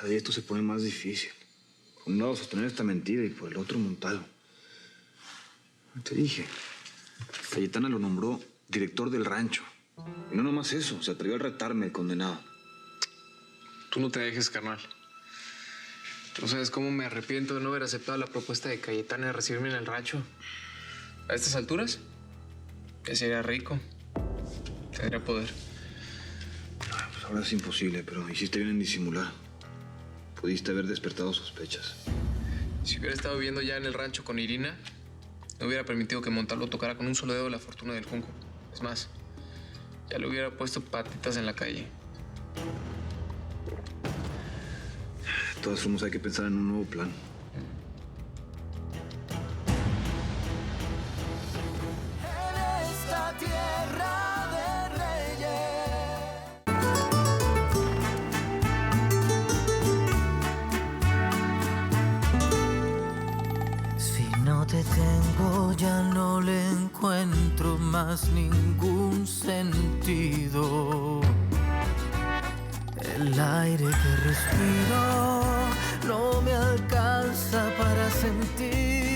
Cada día esto se pone más difícil. Por un lado sostener esta mentira y por el otro montarlo. Te dije, Cayetana lo nombró director del rancho. Y no nomás eso, se atrevió a retarme, el condenado. Tú no te dejes, carnal. ¿Tú sabes cómo me arrepiento de no haber aceptado la propuesta de Cayetana de recibirme en el rancho? A estas alturas, ya sería rico. Tendría poder. Pues ahora es imposible, pero hiciste bien en disimular. Pudiste haber despertado sospechas. Si hubiera estado viviendo ya en el rancho con Irina, no hubiera permitido que Montalvo tocara con un solo dedo la fortuna del Junco. Es más, ya le hubiera puesto patitas en la calle. De todas formas, hay que pensar en un nuevo plan. En esta tierra de reyes. Si no te tengo, ya no le encuentro más ningún sentido. El aire que respiro no me alcanza para sentir